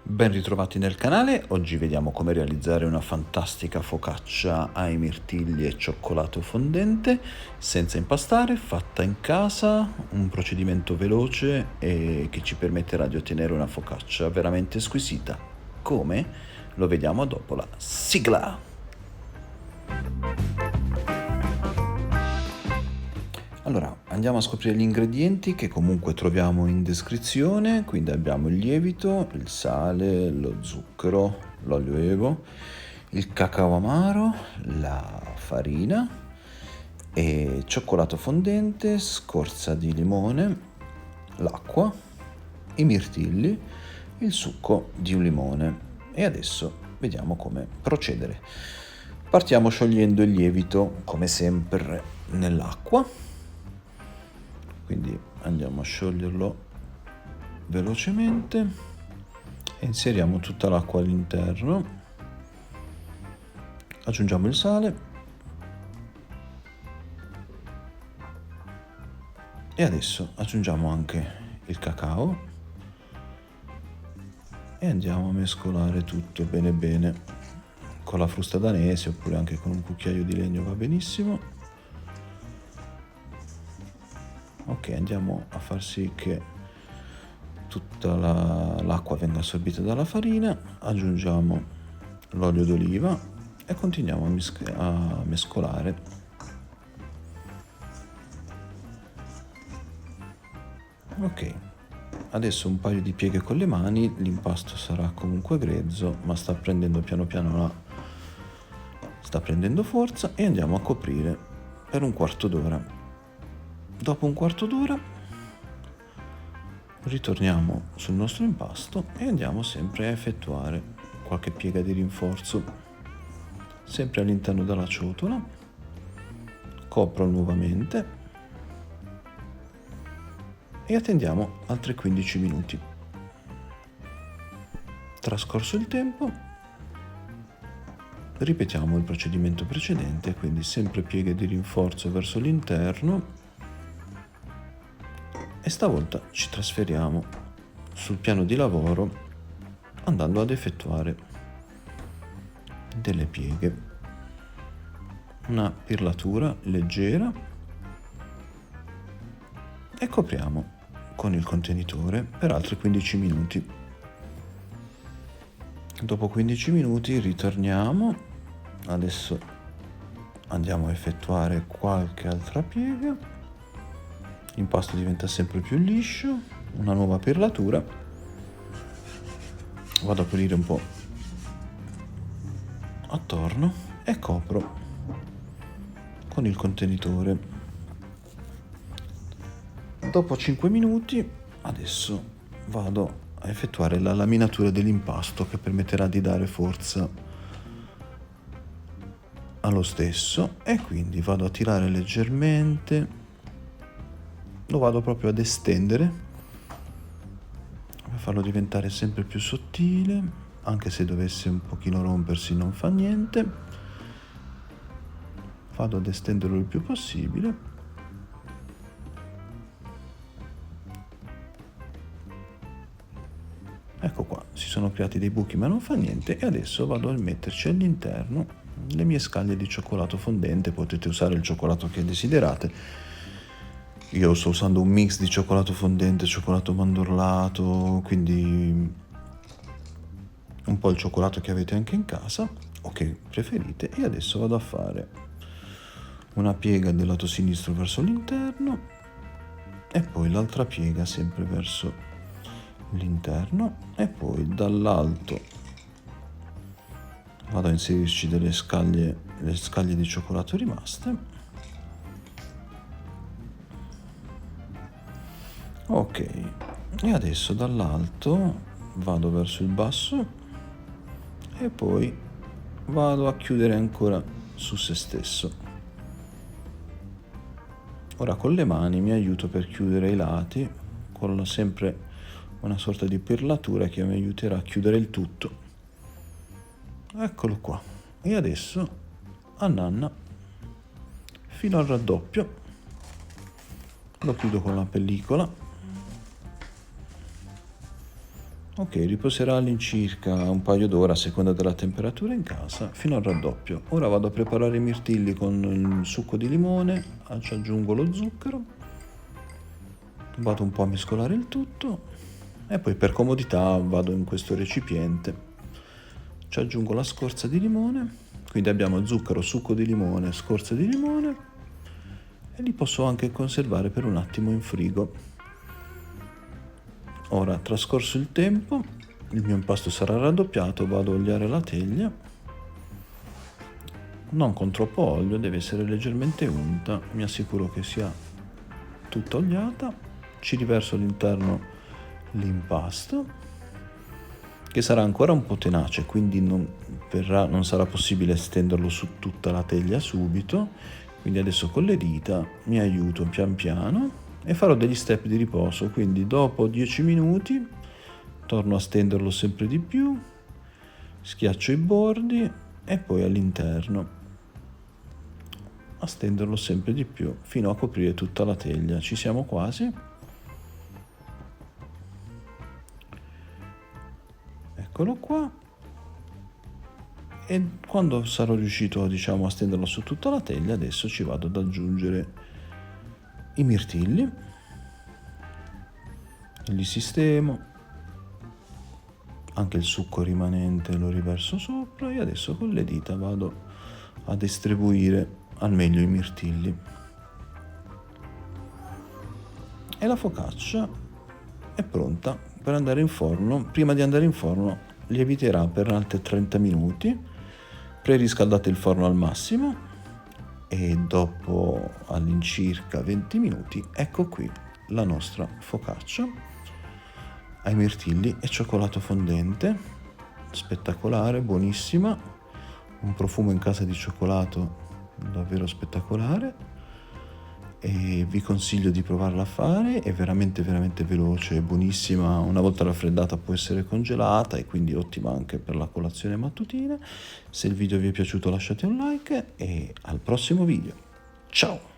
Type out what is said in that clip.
Ben ritrovati nel canale, oggi vediamo come realizzare una fantastica focaccia ai mirtilli e cioccolato fondente senza impastare, fatta in casa, un procedimento veloce e che ci permetterà di ottenere una focaccia veramente squisita. Come? Lo vediamo dopo la sigla! Allora, andiamo a scoprire gli ingredienti che comunque troviamo in descrizione, quindi abbiamo il lievito, il sale, lo zucchero, l'olio evo, il cacao amaro, la farina, e cioccolato fondente, scorza di limone, l'acqua, i mirtilli, il succo di un limone. E adesso vediamo come procedere. Partiamo sciogliendo il lievito, come sempre, nell'acqua. Quindi andiamo a scioglierlo velocemente e inseriamo tutta l'acqua all'interno. Aggiungiamo il sale e adesso aggiungiamo anche il cacao e andiamo a mescolare tutto bene bene con la frusta danese oppure anche con un cucchiaio di legno va benissimo. Ok, andiamo a far sì che tutta l'acqua venga assorbita dalla farina, aggiungiamo l'olio d'oliva e continuiamo a mescolare. Ok, adesso un paio di pieghe con le mani, l'impasto sarà comunque grezzo ma sta prendendo piano piano sta prendendo forza e andiamo a coprire per un quarto d'ora. Dopo un quarto d'ora ritorniamo sul nostro impasto e andiamo sempre a effettuare qualche piega di rinforzo, sempre all'interno della ciotola. Copro nuovamente e attendiamo altri 15 minuti. Trascorso il tempo, ripetiamo il procedimento precedente, quindi sempre pieghe di rinforzo verso l'interno. E stavolta ci trasferiamo sul piano di lavoro andando ad effettuare delle pieghe, una pirlatura leggera e copriamo con il contenitore per altri 15 minuti. Dopo 15 minuti ritorniamo, adesso andiamo a effettuare qualche altra piega. L'impasto diventa sempre più liscio, una nuova perlatura, vado a pulire un po' attorno e copro con il contenitore. Dopo 5 minuti adesso vado a effettuare la laminatura dell'impasto che permetterà di dare forza allo stesso e quindi vado a tirare leggermente, lo vado proprio ad estendere per farlo diventare sempre più sottile, anche se dovesse un pochino rompersi non fa niente. Vado ad estenderlo il più possibile. Ecco qua, si sono creati dei buchi ma non fa niente e adesso vado a metterci all'interno le mie scaglie di cioccolato fondente. Potete usare il cioccolato che desiderate. Io sto usando un mix di cioccolato fondente e cioccolato mandorlato, quindi un po' il cioccolato che avete anche in casa o che preferite. E adesso vado a fare una piega del lato sinistro verso l'interno e poi l'altra piega sempre verso l'interno e poi dall'alto vado a inserirci le scaglie di cioccolato rimaste. Ok, e adesso dall'alto vado verso il basso e poi vado a chiudere ancora su se stesso. Ora con le mani mi aiuto per chiudere i lati con sempre una sorta di perlatura che mi aiuterà a chiudere il tutto. Eccolo qua. E adesso a nanna fino al raddoppio lo chiudo con la pellicola Ok, riposerà all'incirca un paio d'ore a seconda della temperatura in casa fino al raddoppio. Ora vado a preparare i mirtilli con il succo di limone, ci aggiungo lo zucchero, vado un po' a mescolare il tutto e poi per comodità vado in questo recipiente, ci aggiungo la scorza di limone, quindi abbiamo zucchero, succo di limone, scorza di limone e li posso anche conservare per un attimo in frigo. Ora, trascorso il tempo, il mio impasto sarà raddoppiato, vado a oliare la teglia, non con troppo olio, deve essere leggermente unta, mi assicuro che sia tutta oliata, ci riverso all'interno l'impasto, che sarà ancora un po' tenace, quindi non sarà possibile stenderlo su tutta la teglia subito, quindi adesso con le dita mi aiuto pian piano e farò degli step di riposo, quindi dopo 10 minuti torno a stenderlo sempre di più, schiaccio i bordi e poi all'interno a stenderlo sempre di più fino a coprire tutta la teglia. Ci siamo quasi. Eccolo qua. E quando sarò riuscito a stenderlo su tutta la teglia, adesso ci vado ad aggiungere i mirtilli, li sistemo, anche il succo rimanente lo riverso sopra e adesso con le dita vado a distribuire al meglio i mirtilli. E la focaccia è pronta per andare in forno. Prima di andare in forno lieviterà per altri 30 minuti, preriscaldate il forno al massimo e dopo all'incirca 20 minuti ecco qui la nostra focaccia ai mirtilli e cioccolato fondente, spettacolare, buonissima, un profumo in casa di cioccolato davvero spettacolare e vi consiglio di provarla a fare, è veramente veloce, buonissima, una volta raffreddata può essere congelata e quindi ottima anche per la colazione mattutina. Se il video vi è piaciuto lasciate un like e al prossimo video. Ciao!